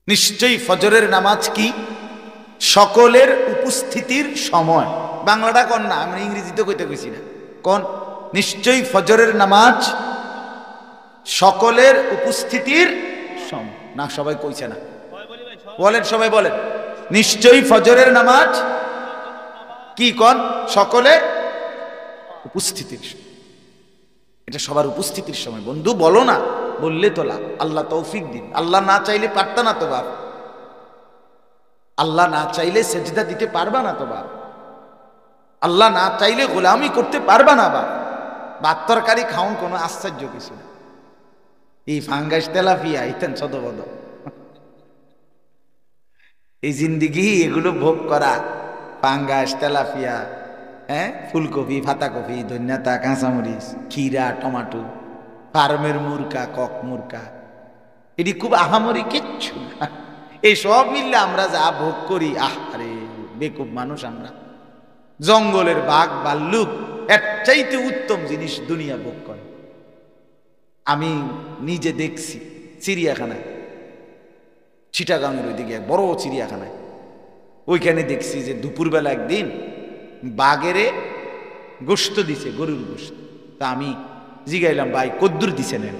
নিশ্চয়ই ফজরের নামাজ কি সকলের উপস্থিতির সময়। বাংলাটা কোন না, আমি ইংরেজিতে কইতে কইছি না, কোন নিশ্চয়ই ফজরের নামাজ সকলের উপস্থিতির সময়। না সবাই কইছে না, বলেন সবাই বলেন, নিশ্চয়ই ফজরের নামাজ কি কোন সকলের উপস্থিতির সময়। এটা সবার উপস্থিতির সময়। বন্ধু বলো না, বললে তো লাভ। আল্লাহ তৌফিক দিন। আল্লাহ না চাইলে পারতা না তো বাপ, আল্লাহ না চাইলে সেজদা দিতে পারবা না তো বাপ, আল্লাহ না চাইলে গোলামি করতে পারবা না বাপ। ভাত তরকারি খাওন কোনো আশ্চর্য কিছু না। এই ফাঙ্গাস তেলাপিয়া ইতেন সদবদ, এই জিন্দিগি এগুলো ভোগ করা, ফাঙ্গাস তেলাপিয়া, হ্যাঁ, ফুলকপি পাতাকপি ধন্যাতা কাঁচামরিচ ক্ষীরা টমাটো ফার্মের মুরকা কক মুরকা, এটি খুব আহামরি কিচ্ছু না। এই সব মিললে আমরা যা ভোগ করি, আরে বেকুব মানুষ আমরা। জঙ্গলের বাঘ ভাল্লুক এর চাইতে উত্তম জিনিস দুনিয়া ভোগ করে। আমি নিজে দেখছি চিড়িয়াখানায়, চিটাগাংয়ের ওইদিকে বড় চিড়িয়াখানায়, ওইখানে দেখছি যে দুপুরবেলা একদিন বাঘেরে গোশত দিছে, গরুর গোশত। তা আমি জিগাইলাম, ভাই কদ্দুর দিছে নেন?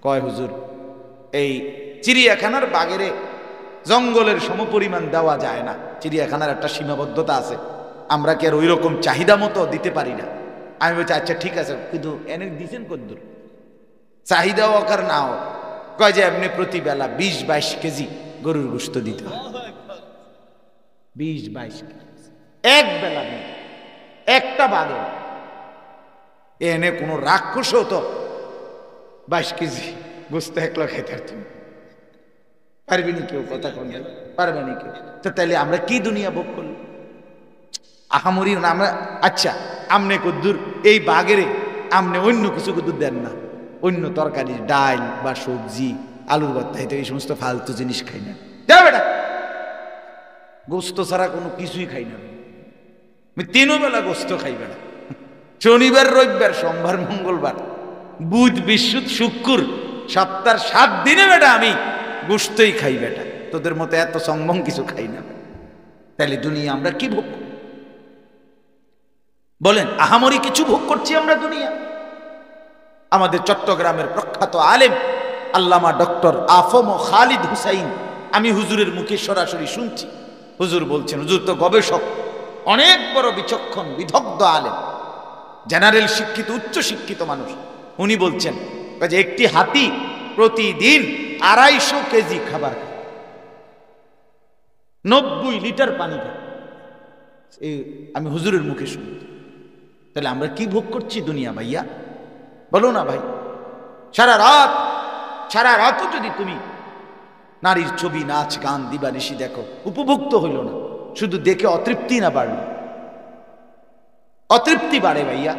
কয় হুজুর, এই চিড়িয়াখানার বাঘেরে জঙ্গলের সমপরিমাণ দেওয়া যায় না, চিড়িয়াখানার একটা সীমাবদ্ধতা আছে, আমরা কি আর ওই রকম চাহিদা মতো দিতে পারি না। আমি বলছি আচ্ছা ঠিক আছে, কিন্তু এনে দিছেন কদ্দুর? চাহিদা হোক আর না হোক, কয় যে এমনি প্রতি বেলা 20-22 কেজি গরুর গোশত দিতে হয়। 20-22 কেজি এক বেলা নেই, একটা বাঘে। এনে কোনো রাক্ষস হতো 22 কেজি গোশত একলা খাইতে, তুমি পারবি নি? কেউ কথা কোন পারবে নি কেউ? তো তাইলে আমরা কি দুনিয়া ভোগ করলো? আহামরি না আমরা। আচ্ছা আমনে কদ্দুর এই বাঘেরে আমনে অন্য কিছু কদ্দুর দেন না, অন্য তরকারি ডাল বা সবজি আলুর ভর্তা হইতে এই সমস্ত ফালতু জিনিস খাই না। যা বেটা, গোস্ত ছাড়া কোনো কিছুই খাই না। আমি 3 বেলা গোস্ত খাই বেটা, শনিবার রবিবার সোমবার মঙ্গলবার বুধ বৃহস্পতি শুক্র, সপ্তাহের 7 দিনে বেটা আমি গোস্তই খাই বেটা, তোদের মতো এত সংবং কিছু খাই না। তাহলে দুনিয়া আমরা কি ভোগ করি বলেন? আহামরি কিছু ভোগ করছি আমরা দুনিয়া? আমাদের চট্টগ্রামের প্রখ্যাত আলেম আল্লামা ডক্টর আফম খালিদ হুসাইন, আমি হুজুরের মুখে সরাসরি শুনছি, হুজুর বলছেন, হুজুর তো গবেষক, অনেক বড় বিচক্ষণ বিদগ্ধ আলেম, জেনারেল শিক্ষিত উচ্চ শিক্ষিত মানুষ। উনি বলছেন যে একটি হাতি প্রতিদিন 250 কেজি খাবার খায়, 90 লিটার পানি খায়। আমি হুজুরের মুখে শুনি। তাহলে আমরা কি ভোগ করছি দুনিয়া ভাইয়া? বলো না ভাই। সারা রাতও যদি তুমি নারীর ছবি নাচ গান দিবানিশি দেখো, উপভোক্ত হইল না, শুধু দেখে অতৃপ্তি না বাড়ল, অতৃপ্তি বাড়ে ভাইয়া,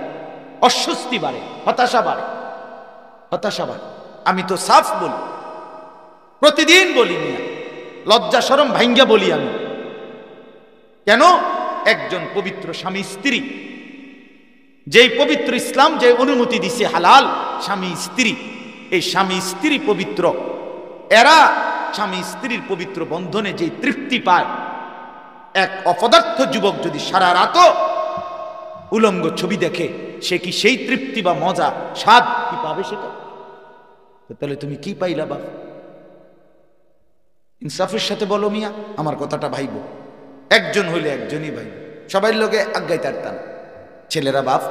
অস্বস্তি বাড়ে, হতাশা বাড়ে। আমি তো সাফ বলি, প্রতিদিন বলি, মিয়া লজ্জা শরম ভাঙ্গা বলি আমি। কেন? একজন পবিত্র স্বামী স্ত্রী, যেই পবিত্র ইসলাম যে অনুমতি দিছে হালাল স্বামী স্ত্রী, এই স্বামী স্ত্রী পবিত্র, এরা স্বামী স্ত্রীর পবিত্র বন্ধনে যে তৃপ্তি পায়, এক অপদার্থ যুবক যদি সারা রাত উলঙ্গ ছবি দেখে, সে কি সেই তৃপ্তি বা মজা স্বাদ কি পাবে সেটা? তাহলে তুমি কি পাইলা বাপ? ইনসাফের সাথে বলো মিয়া, আমার কথাটা ভাইব। একজন হইলে একজনই ভাইব, সবাই লোকে আজ্ঞাই তারতাম। ছেলেরা বাপ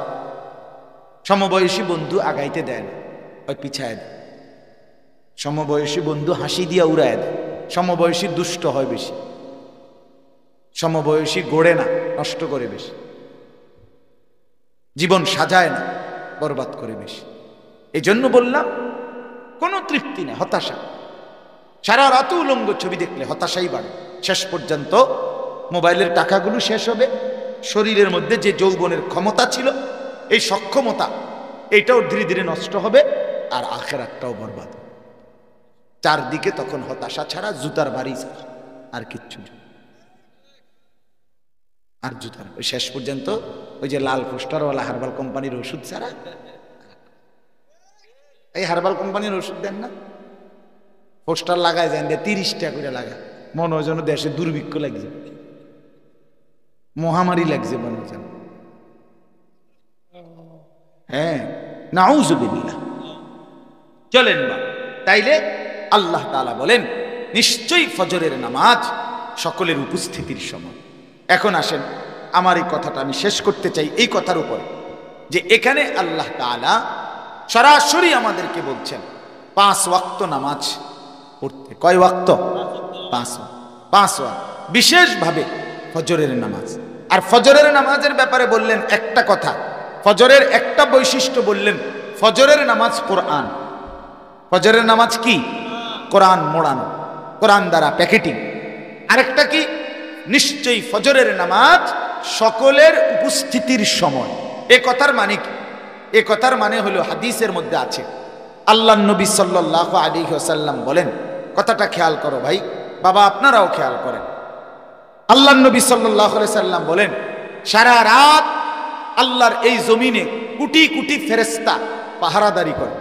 সমবয়সী বন্ধু আগাইতে দেয় না, ওই পিছায় দেয়। সমবয়সী বন্ধু হাসি দিয়া উড়ায় দেয়। সমবয়সী দুষ্ট হয় বেশি, সমবয়সী গড়ে না, নষ্ট করে বেশি, জীবন সাজায় না, বরবাদ করে বেশি। এই জন্য বললাম কোনো তৃপ্তি নেই, হতাশা। সারা রাত উলঙ্গ ছবি দেখলে হতাশাই বাড়ে। শেষ পর্যন্ত মোবাইলের টাকাগুলো শেষ হবে, শরীরের মধ্যে যে যৌবনের ক্ষমতা ছিল, এই সক্ষমতা, এটাও ধীরে ধীরে নষ্ট হবে, আর আখিরাতটাও বরবাদ। চারদিকে তখন হতাশা ছাড়া জুতার বাড়ি ছাড়া আর কিচ্ছু, আর জুতার ওই শেষ পর্যন্ত ওই যে লাল পোস্টারওয়ালা হার্বাল কোম্পানির ওষুধ ছাড়া। এই হার্বাল কোম্পানির ওষুধ দেন না, পোস্টার লাগায় যায় 30টা করে লাগায়, মনে হয় যেন দেশে দুর্ভিক্ষ লাগছে, মহামারী লাগছে মনে হয় যেন। হ্যাঁ, নাউযুবিল্লাহ। চলেন বা তাইলে আল্লাহ তাআলা বলেন নিশ্চয়ই ফজরের নামাজ সকলের উপস্থিতির সময়। এখন আসেন, আমার এই কথাটা আমি শেষ করতে চাই এই কথার উপরে, যে এখানে আল্লাহ তাআলা সরাসরি আমাদেরকে বলছেন 5 ওয়াক্ত নামাজ পড়তে। কয় ওয়াক্ত? 5 ওয়াক্ত, বিশেষভাবে ফজরের নামাজ। আর ফজরের নামাজের ব্যাপারে বললেন একটা কথা, ফজরের একটা বৈশিষ্ট্য বললেন, ফজরের নামাজ কোরআন। ফজরের নামাজ কি? কোরআন মোড়ানো, কোরআন দ্বারা প্যাকেটিং। আরেকটা কি? নিশ্চয়ই ফজরের নামাজ সকলের উপস্থিতির সময়। এ কথার মানে কি? এ কথার মানে হলো হাদিসের মধ্যে আছে, আল্লাহ নবী সাল্লাল্লাহু আলাইহি ওয়াসাল্লাম বলেন, কথাটা খেয়াল করো ভাই, বাবা আপনারাও খেয়াল করেন। আল্লাহ নবী সাল্লাল্লাহু আলাইহি সাল্লাম বলেন, সারা রাত আল্লাহর এই জমিনে কোটি কোটি ফেরেশতা পাহারাদারি করে,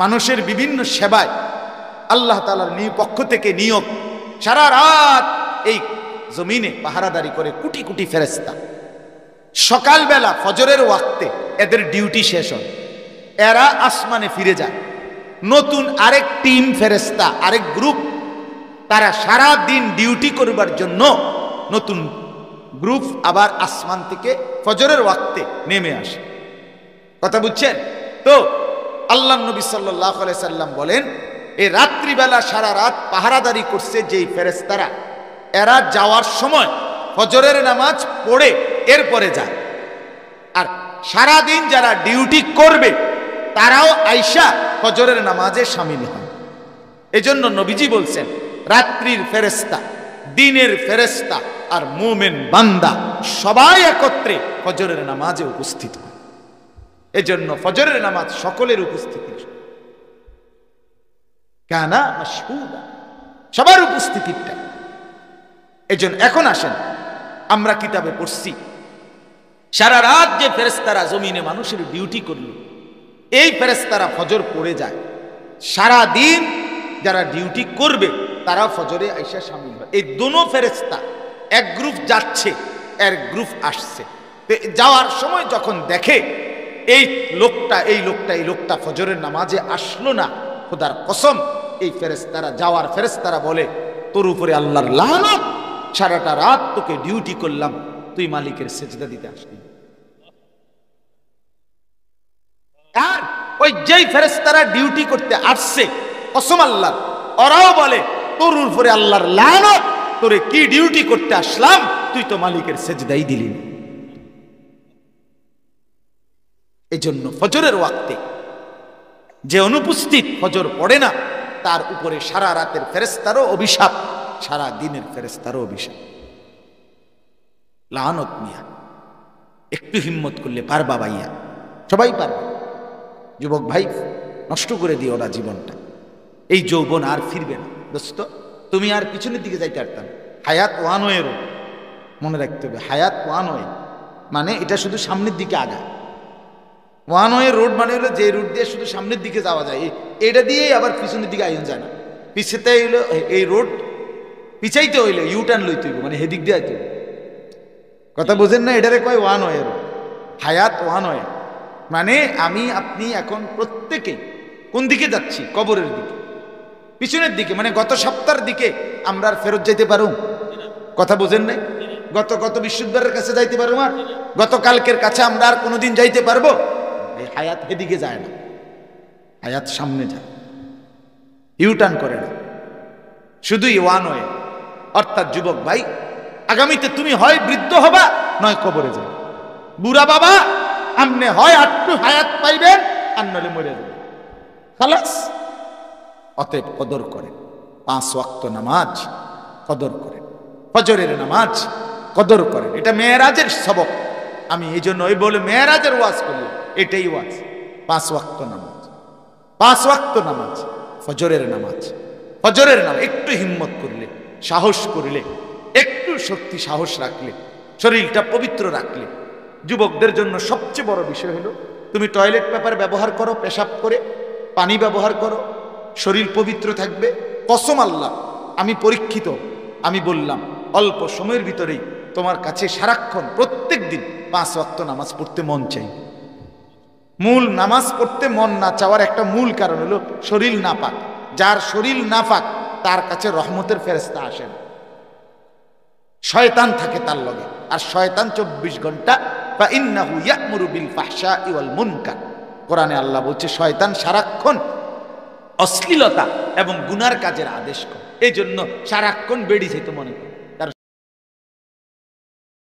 মানুষের বিভিন্ন সেবায় আল্লাহ তাআলার পক্ষ থেকে নিয়োগ, সারা রাত এই জমিনে পাহারাদারি করে কোটি কোটি ফেরেশতা। সকালবেলা ফজরের ওয়াক্তে এদের ডিউটি শেষ হয়, এরা আসমানে ফিরে যায়, নতুন আরেক টিম ফেরেশতা, আরেক গ্রুপ, তারা সারা দিন ডিউটি করবার জন্য নতুন গ্রুপ আবার আসমান থেকে ফজরের ওয়াক্তে নেমে আসে। কথা বুঝছেন তো? আল্লাহ নবী সাল্লাল্লাহু আলাইহি সাল্লাম বলেন, এই রাত্রিবেলা সারা রাত পাহারাদারি করছে যেই ফেরেশতারা, এরা যাওয়ার সময় ফজরের নামাজ পড়ে এরপরে যায়। আর সারা দিন যারা ডিউটি করবে তারাও আইসা ফজরের নামাজে শামিল হয়। এজন্য নবীজি বলছেন, রাত্রির ফেরেশতা, দিনের ফেরেশতা আর মুমিন বান্দা সবাই একত্রে ফজরের নামাজে উপস্থিত হয়। এজন্য ফজরের নামাজ সকলের উপস্থিতি, কানা মাশহুদা, সবার উপস্থিতিটা। এজন্য এখন আসেন, আমরা কিতাবে পড়ছি সারা রাত যে ফেরেশতারা জমিনে মানুষের ডিউটি করলো, এই ফেরেশতারা ফজর পড়ে যায়। সারা দিন যারা ডিউটি করবে তারা ফজরে আইসা শামিল হয়। এই দোনো ফেরেশতা, এক গ্রুপ যাচ্ছে, এক গ্রুপ আসছে। যাওয়ার সময় যখন দেখে এই লোকটা ফজরের নামাজে আসলো না, খোদার কসম, এই ফেরেশতারা, যাওয়ার ফেরেশতারা বলে, তোর উপরে আল্লাহর লানত, সারাটা রাত তোকে ডিউটি করলাম, তুই মালিকের সেজদা দিতে আসলি। আর ওই যেই ফেরেশতারা ডিউটি করতে আসছে, কসম আল্লাহ, ওরাও বলে, তোর উপরে আল্লাহর লানত, তোরে কি ডিউটি করতে আসলাম, তুই তো মালিকের সেজদাই দিলি। এই জন্য ফজরের ওয়াক্তে যে অনুপস্থিত, ফজর পড়ে না, তার উপরে সারা রাতের ফেরেশতারও অভিশাপ, সারা দিনের ফেরেশতারও অভিশাপ, লানত। মিয়া একটু হিম্মত করলে পারবা ভাইয়া, সবাই পারবে। যুবক ভাই, নষ্ট করে দিও ওরা জীবনটা, এই যৌবন আর ফিরবে না দোস্ত। তুমি আর পিছনের দিকে যাইতে পারতাম। হায়াত ওয়ান ওয়ে রোড, মনে রাখতে হবে, হায়াত ওয়ান ওয়ে মানে এটা শুধু সামনের দিকে আগায়। ওয়ান ওয়ে রোড মানে হলো যে রুট দিয়ে শুধু সামনের দিকে যাওয়া যায়, এটা দিয়েই আবার পিছনের দিকে আইন যায় না। পিছাতে হইলো এই রোড, পিছাইতে হইলে ইউটার্ন লইতে হইব, মানে হেদিক দিয়ে আইতে হইব। কথা বোঝেন না? এটারে কয় ওয়ান ওয়ে রোড, হায়াত ওয়ান ওয়ে। মানে আমি আপনি এখন প্রত্যেকেই কোন দিকে যাচ্ছি? কবরের দিকে, পিছনের দিকে। মানে গত সপ্তাহের দিকে আমরা আর ফেরত যাইতে পারুম? কথা বোঝেন নাই? গত বিশ্ববিদ্যালয়ের কাছে যাইতে পারবো আর গতকালকের কাছে আমরা আর কোনোদিন যাইতে পারবো? এই হায়াত এদিকে যায় না, হায়াত সামনে যায়, ইউটার্ন করে না, শুধুই ওয়ান ওয়ে। অর্থাৎ যুবক ভাই, আগামীতে তুমি হয় বৃদ্ধ হবা, নয় কবরে যাবে। বুড়া বাবা আমনে হয় আটটু হায়াত পাইবেন, আর নলে মরে যাবে, খালাস। অতএব কদর করেন 5 ওয়াক্ত নামাজ, কদর করেন ফজরের নামাজ, কদর করেন। এটা মেরাজের সবক। আমি এই জন্য ওই বলে মেরাজের ওয়াজ করলাম, এটাই ওয়াজ। 5 ওয়াক্ত নামাজ, 5 ওয়াক্ত নামাজ, ফজরের নামাজ, ফজরের নামাজ। একটু হিম্মত করলে, সাহস করলে, একটু শক্তি সাহস রাখলে, শরীরটা পবিত্র রাখলে। যুবকদের জন্য সবচেয়ে বড় বিষয় হলো, তুমি টয়লেট পেপার ব্যবহার করো, পেশাব করে, পানি ব্যবহার করো, শরীর পবিত্র থাকবে। কসম আল্লাহ, আমি পরীক্ষিত, আমি বললাম অল্প সময়ের ভিতরেই তোমার কাছে সারাক্ষণ প্রত্যেক দিন 5 ওয়াক্ত নামাজ পড়তে মন চাই। মূল নামাজ পড়তে মন না চাওয়ার একটা মূল কারণ হলো শরীর নাপাক। যার শরীর নাপাক তার কাছে রহমতের ফেরেশতা আসেন, শয়তান থাকে তার লগে। আর শয়তান 24 ঘন্টা বা ইন্নাহু ইয়া'মুরু বিল ফাহশাই ওয়াল মুনকার, কোরআনে আল্লাহ বলছে শয়তান সারাক্ষণ অশ্লীলতা এবং গুনার কাজের আদেশ করে। এই জন্য সারাক্ষণ বেড়ি যেতে মনে করে।